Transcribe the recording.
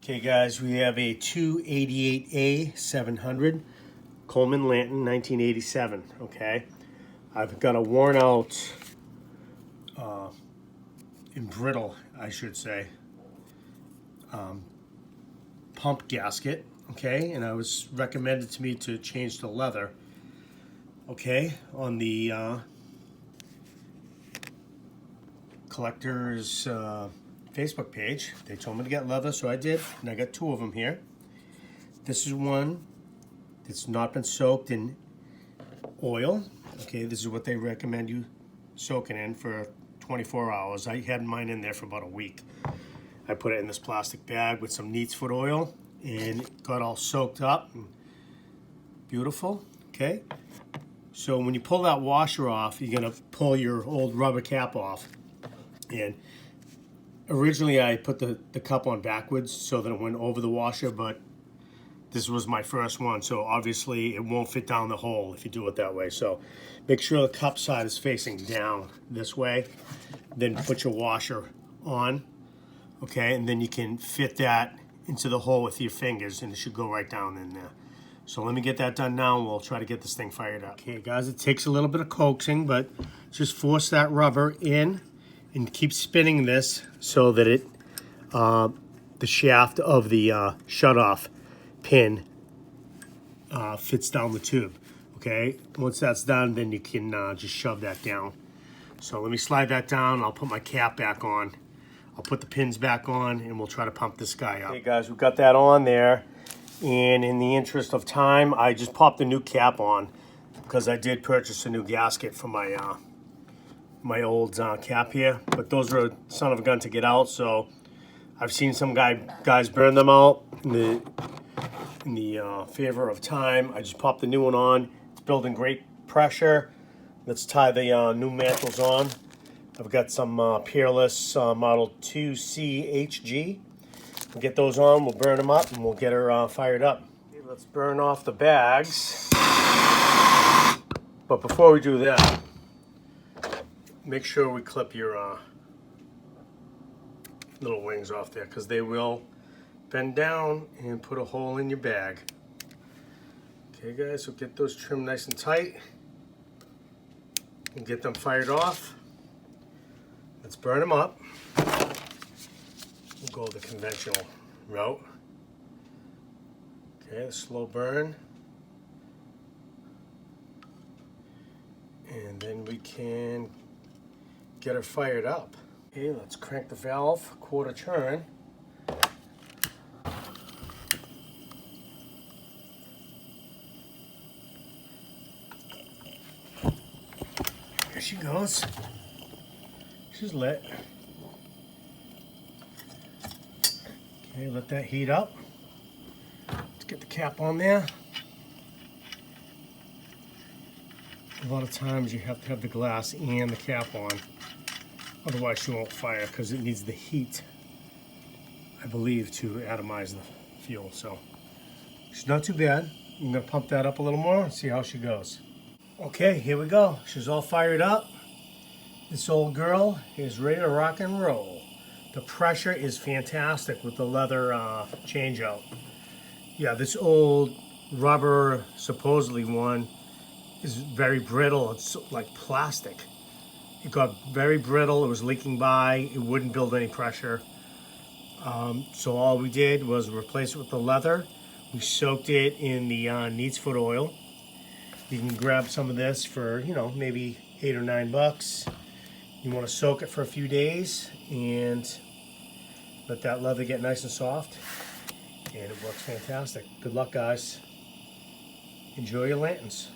Okay guys, we have a 288A 700 Coleman lantern, 1987, okay? I've got a worn out, and brittle, I should say, pump gasket, okay? And I was recommended to me to change to leather, okay? On the collector's Facebook page. They told me to get leather, so I did, and I got two of them here. This is one that's not been soaked in oil. Okay, this is what they recommend you soaking in for 24 hours. I had mine in there for about a week. I put it in this plastic bag with some neatsfoot oil, and it got all soaked up and beautiful. Okay, so when you pull that washer off, you're gonna pull your old rubber cap off. And originally I put the cup on backwards so that it went over the washer, but this was my first one, so obviously it won't fit down the hole if you do it that way. So make sure the cup side is facing down this way, then put your washer on, okay, and then you can fit that into the hole with your fingers and it should go right down in there. So let me get that done now and we'll try to get this thing fired up. Okay guys, it takes a little bit of coaxing, but just force that rubber in and keep spinning this so that it, the shaft of the shut-off pin fits down the tube. Okay, once that's done, then you can just shove that down. So let me slide that down. I'll put my cap back on. I'll put the pins back on and we'll try to pump this guy up. Okay guys, we've got that on there, and in the interest of time, I just popped a new cap on because I did purchase a new gasket for my my old cap here, but those are a son of a gun to get out. So I've seen some guys burn them out in the favor of time. I just popped the new one on. It's building great pressure. Let's tie the new mantles on. I've got some Peerless Model 2C We'll get those on, we'll burn them up, and we'll get her fired up. Okay, let's burn off the bags. But before we do that, make sure we clip your little wings off there, because they will bend down and put a hole in your bag. Okay guys, so get those trimmed nice and tight and get them fired off. Let's burn them up. We'll go the conventional route. Okay, a slow burn. And then we can get her fired up. Okay, let's crank the valve, quarter turn. There she goes. She's lit. Okay, let that heat up. Let's get the cap on there. A lot of times you have to have the glass and the cap on. Otherwise she won't fire because it needs the heat, I believe, to atomize the fuel. So she's not too bad. I'm gonna pump that up a little more and see how she goes. Okay, here we go. She's all fired up. This old girl is ready to rock and roll. The pressure is fantastic with the leather change out. Yeah, this old rubber, supposedly one, is very brittle. It's like plastic. It got very brittle, it was leaking by, it wouldn't build any pressure. So all we did was replace it with the leather. We soaked it in the neatsfoot oil. You can grab some of this for, you know, maybe $8 or $9. You want to soak it for a few days and let that leather get nice and soft. And it works fantastic. Good luck guys. Enjoy your lanterns.